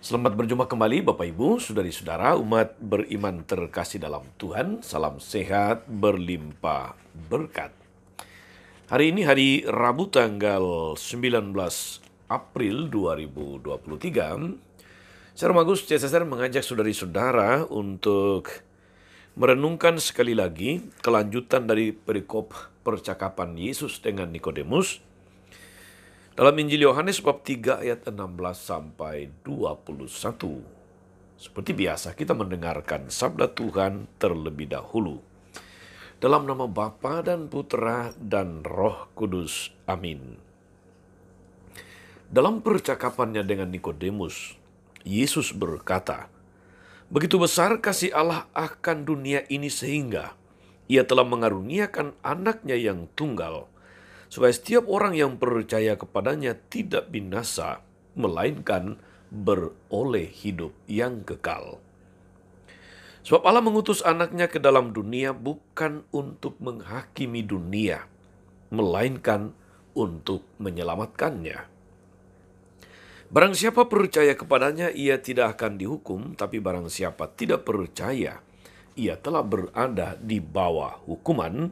Selamat berjumpa kembali Bapak Ibu, saudari-saudara, umat beriman terkasih dalam Tuhan. Salam sehat, berlimpah berkat. Hari ini hari Rabu tanggal 19 April 2023. Saya Romagus CSR mengajak saudari-saudara untuk merenungkan sekali lagi kelanjutan dari perikop percakapan Yesus dengan Nikodemus dalam Injil Yohanes bab 3 ayat 16 sampai 21. Seperti biasa kita mendengarkan sabda Tuhan terlebih dahulu. Dalam nama Bapa dan Putra dan Roh Kudus. Amin. Dalam percakapannya dengan Nikodemus, Yesus berkata, "Begitu besar kasih Allah akan dunia ini sehingga Ia telah mengaruniakan anaknya yang tunggal, supaya setiap orang yang percaya kepadanya tidak binasa, melainkan beroleh hidup yang kekal. Sebab Allah mengutus anaknya ke dalam dunia bukan untuk menghakimi dunia, melainkan untuk menyelamatkannya. Barang siapa percaya kepadanya, ia tidak akan dihukum, tapi barang siapa tidak percaya, ia telah berada di bawah hukuman,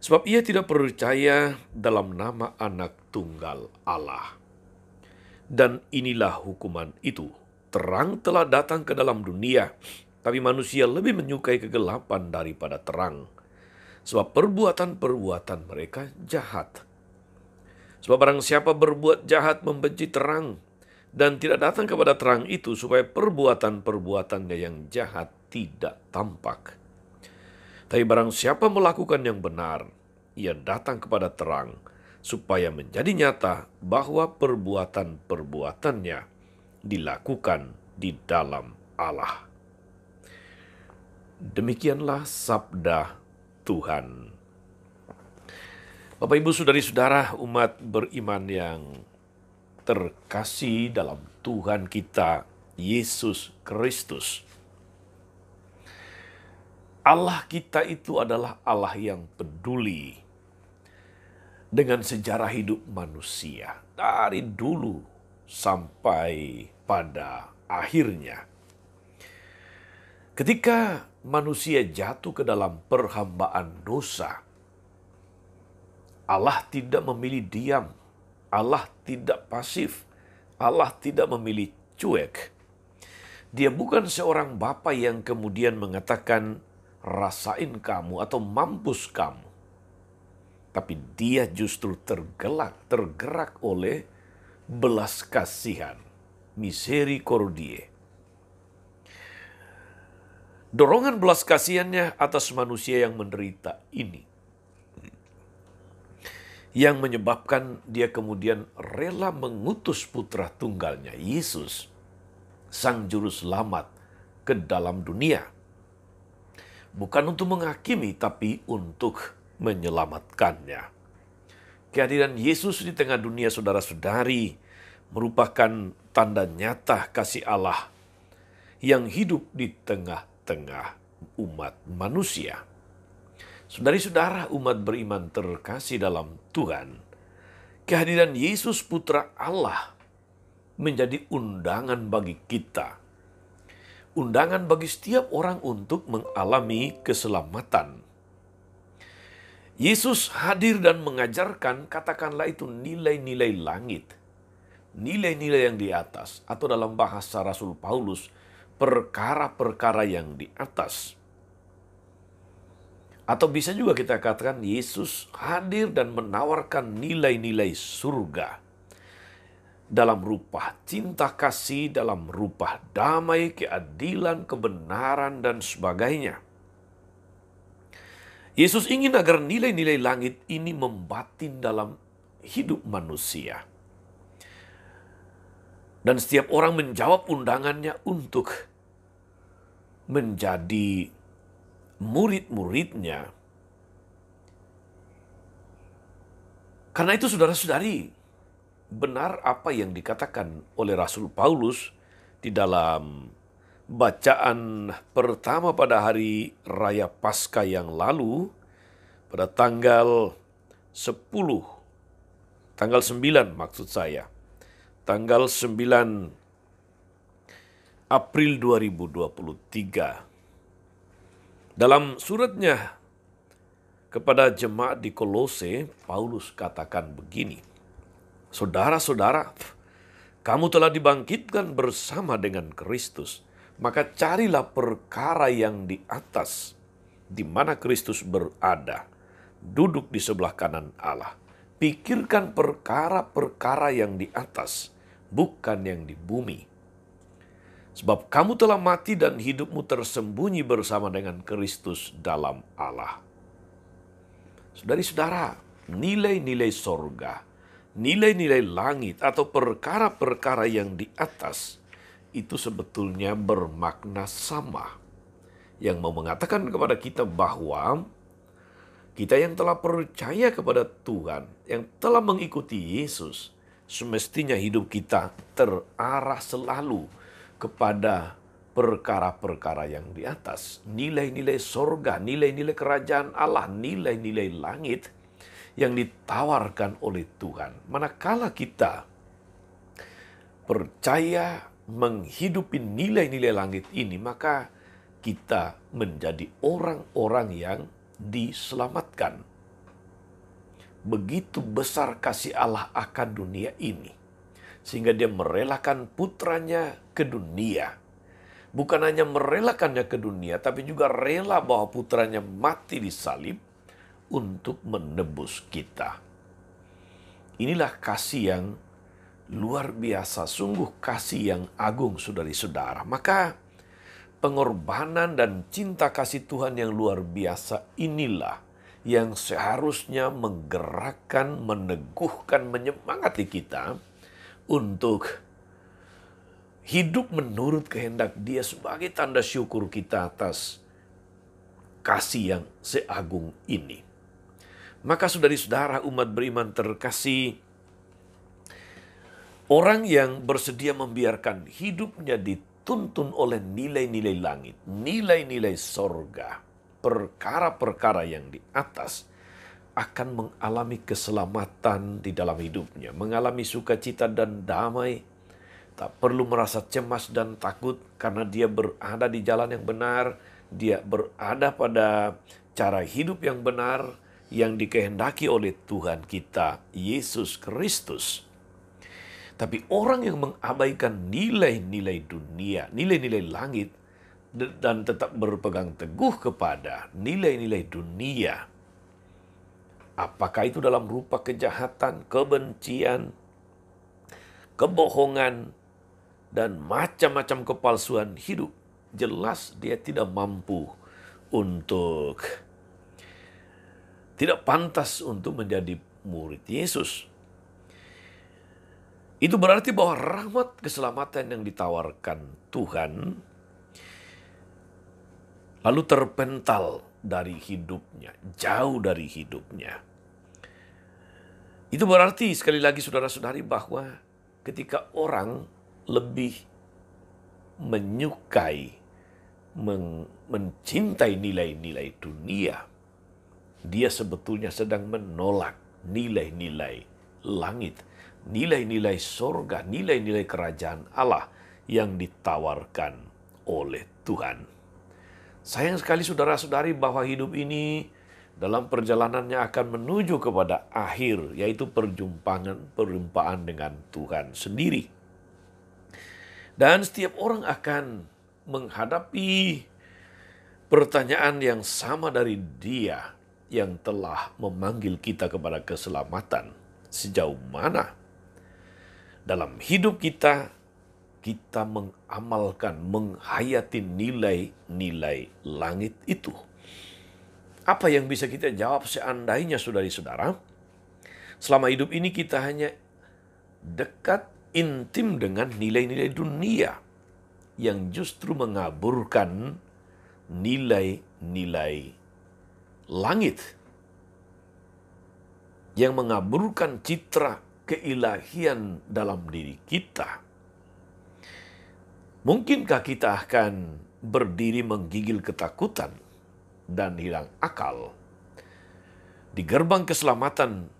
sebab ia tidak percaya dalam nama anak tunggal Allah. Dan inilah hukuman itu. Terang telah datang ke dalam dunia, tapi manusia lebih menyukai kegelapan daripada terang, sebab perbuatan-perbuatan mereka jahat. Sebab barang siapa berbuat jahat membenci terang, dan tidak datang kepada terang itu, supaya perbuatan-perbuatannya yang jahat tidak tampak. Tapi barang siapa melakukan yang benar, ia datang kepada terang, supaya menjadi nyata bahwa perbuatan-perbuatannya dilakukan di dalam Allah." Demikianlah sabda Tuhan. Bapak, Ibu, saudari-saudara, umat beriman yang terkasih dalam Tuhan kita, Yesus Kristus. Allah kita itu adalah Allah yang peduli dengan sejarah hidup manusia dari dulu sampai pada akhirnya. Ketika manusia jatuh ke dalam perhambaan dosa, Allah tidak memilih diam, Allah tidak pasif, Allah tidak memilih cuek. Dia bukan seorang bapa yang kemudian mengatakan, "Rasain kamu," atau "mampus kamu." Tapi dia justru tergerak oleh belas kasihan, misericordiae. Dorongan belas kasihannya atas manusia yang menderita ini, yang menyebabkan dia kemudian rela mengutus putra tunggalnya, Yesus, Sang Juru Selamat, ke dalam dunia. Bukan untuk menghakimi, tapi untuk menyelamatkannya. Kehadiran Yesus di tengah dunia, saudara-saudari, merupakan tanda nyata kasih Allah yang hidup di tengah-tengah umat manusia. Saudari-saudara, umat beriman terkasih dalam Tuhan, kehadiran Yesus Putra Allah menjadi undangan bagi kita. Undangan bagi setiap orang untuk mengalami keselamatan. Yesus hadir dan mengajarkan, katakanlah itu nilai-nilai langit, nilai-nilai yang di atas, atau dalam bahasa Rasul Paulus, perkara-perkara yang di atas. Atau bisa juga kita katakan Yesus hadir dan menawarkan nilai-nilai surga dalam rupa cinta kasih, dalam rupa damai, keadilan, kebenaran, dan sebagainya. Yesus ingin agar nilai-nilai langit ini membatin dalam hidup manusia. Dan setiap orang menjawab undangannya untuk menjadi murid-muridnya. Karena itu, saudara-saudari, benar apa yang dikatakan oleh Rasul Paulus di dalam bacaan pertama pada hari Raya Paskah yang lalu, pada tanggal 10, tanggal 9 maksud saya, tanggal 9 April 2023. Dalam suratnya kepada jemaat di Kolose, Paulus katakan begini, "Saudara-saudara, kamu telah dibangkitkan bersama dengan Kristus, maka carilah perkara yang di atas, di mana Kristus berada, duduk di sebelah kanan Allah. Pikirkan perkara-perkara yang di atas, bukan yang di bumi. Sebab kamu telah mati dan hidupmu tersembunyi bersama dengan Kristus dalam Allah." Saudari-saudara, nilai-nilai sorga, nilai-nilai langit atau perkara-perkara yang di atas, itu sebetulnya bermakna sama. Yang mau mengatakan kepada kita bahwa kita yang telah percaya kepada Tuhan, yang telah mengikuti Yesus, semestinya hidup kita terarah selalu kepada perkara-perkara yang di atas. Nilai-nilai sorga, nilai-nilai kerajaan Allah, nilai-nilai langit yang ditawarkan oleh Tuhan. Manakala kita percaya menghidupi nilai-nilai langit ini, maka kita menjadi orang-orang yang diselamatkan. Begitu besar kasih Allah akan dunia ini, sehingga dia merelakan putranya ke dunia. Bukan hanya merelakannya ke dunia, tapi juga rela bahwa putranya mati di salib untuk menebus kita. Inilah kasih yang luar biasa, sungguh kasih yang agung, saudari-saudara. Maka pengorbanan dan cinta kasih Tuhan yang luar biasa inilah yang seharusnya menggerakkan, meneguhkan, menyemangati kita untuk hidup menurut kehendak Dia sebagai tanda syukur kita atas kasih yang seagung ini. Maka saudari-saudara umat beriman terkasih, orang yang bersedia membiarkan hidupnya dituntun oleh nilai-nilai langit, nilai-nilai sorga, perkara-perkara yang di atas, akan mengalami keselamatan di dalam hidupnya, mengalami sukacita dan damai. Tak perlu merasa cemas dan takut karena dia berada di jalan yang benar, dia berada pada cara hidup yang benar yang dikehendaki oleh Tuhan kita, Yesus Kristus. Tapi orang yang mengabaikan nilai-nilai dunia, nilai-nilai langit, dan tetap berpegang teguh kepada nilai-nilai dunia, apakah itu dalam rupa kejahatan, kebencian, kebohongan, dan macam-macam kepalsuan hidup, jelas dia tidak mampu untuk, tidak pantas untuk menjadi murid Yesus. Itu berarti bahwa rahmat keselamatan yang ditawarkan Tuhan lalu terpental dari hidupnya, jauh dari hidupnya. Itu berarti sekali lagi saudara-saudari bahwa ketika orang lebih menyukai, mencintai nilai-nilai dunia, dia sebetulnya sedang menolak nilai-nilai langit, nilai-nilai sorga, nilai-nilai kerajaan Allah yang ditawarkan oleh Tuhan. Sayang sekali saudara-saudari bahwa hidup ini dalam perjalanannya akan menuju kepada akhir, yaitu perjumpaan dengan Tuhan sendiri. Dan setiap orang akan menghadapi pertanyaan yang sama dari Dia yang telah memanggil kita kepada keselamatan. Sejauh mana dalam hidup kita mengamalkan, menghayati nilai-nilai langit itu? Apa yang bisa kita jawab seandainya saudari-saudara, selama hidup ini kita hanya dekat, intim dengan nilai-nilai dunia yang justru mengaburkan nilai-nilai langit, yang mengaburkan citra keilahian dalam diri kita. Mungkinkah kita akan berdiri menggigil ketakutan dan hilang akal di gerbang keselamatan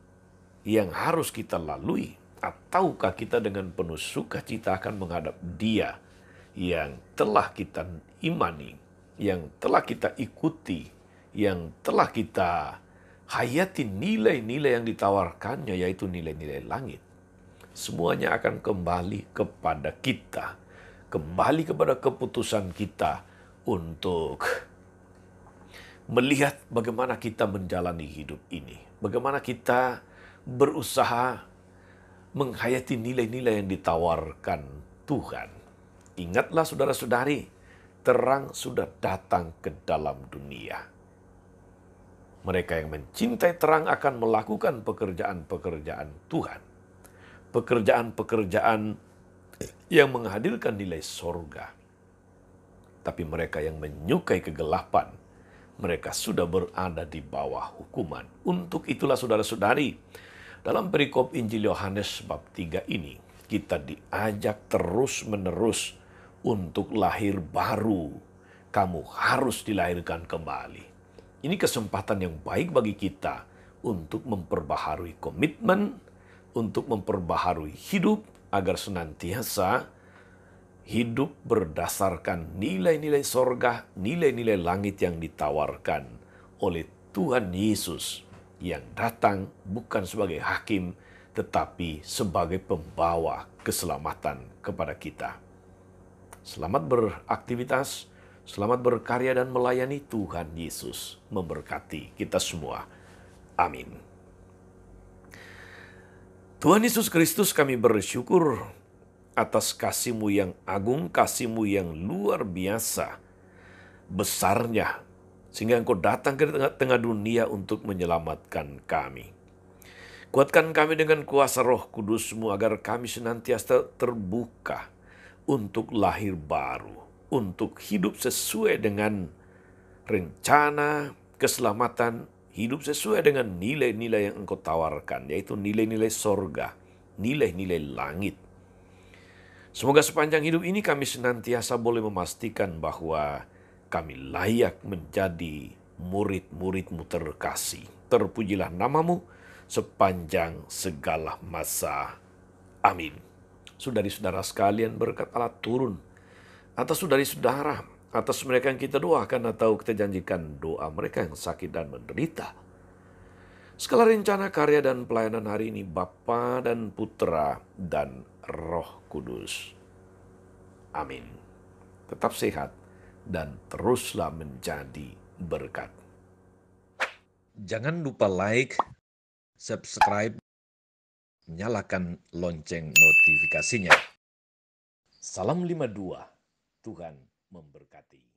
yang harus kita lalui? Ataukah kita dengan penuh sukacita akan menghadap Dia yang telah kita imani, yang telah kita ikuti, yang telah kita hayati nilai-nilai yang ditawarkannya, yaitu nilai-nilai langit. Semuanya akan kembali kepada kita, kembali kepada keputusan kita untuk melihat bagaimana kita menjalani hidup ini, bagaimana kita berusaha menghayati nilai-nilai yang ditawarkan Tuhan. Ingatlah saudara-saudari, terang sudah datang ke dalam dunia. Mereka yang mencintai terang akan melakukan pekerjaan-pekerjaan Tuhan. Pekerjaan-pekerjaan yang menghadirkan nilai sorga. Tapi mereka yang menyukai kegelapan, mereka sudah berada di bawah hukuman. Untuk itulah saudara-saudari, dalam perikop Injil Yohanes bab 3 ini, kita diajak terus-menerus untuk lahir baru. Kamu harus dilahirkan kembali. Ini kesempatan yang baik bagi kita untuk memperbaharui komitmen, untuk memperbaharui hidup, agar senantiasa hidup berdasarkan nilai-nilai sorga, nilai-nilai langit yang ditawarkan oleh Tuhan Yesus, yang datang bukan sebagai hakim, tetapi sebagai pembawa keselamatan kepada kita. Selamat beraktivitas, selamat berkarya dan melayani. Tuhan Yesus memberkati kita semua. Amin. Tuhan Yesus Kristus, kami bersyukur atas kasih-Mu yang agung, kasih-Mu yang luar biasa, besarnya, sehingga Engkau datang ke tengah-tengah dunia untuk menyelamatkan kami. Kuatkan kami dengan kuasa Roh Kudus-Mu agar kami senantiasa terbuka untuk lahir baru, untuk hidup sesuai dengan rencana keselamatan, hidup sesuai dengan nilai-nilai yang Engkau tawarkan, yaitu nilai-nilai sorga, nilai-nilai langit. Semoga sepanjang hidup ini kami senantiasa boleh memastikan bahwa kami layak menjadi murid-murid-Mu terkasih. Terpujilah nama-Mu sepanjang segala masa. Amin. Saudari-saudara sekalian, berkat Allah turun atas saudari-saudara, atas mereka yang kita doakan atau kita janjikan doa mereka yang sakit dan menderita. Segala rencana, karya, dan pelayanan hari ini Bapa dan Putra dan Roh Kudus. Amin. Tetap sehat dan teruslah menjadi berkat. Jangan lupa like, subscribe, nyalakan lonceng notifikasinya. Salam 52, Tuhan memberkati.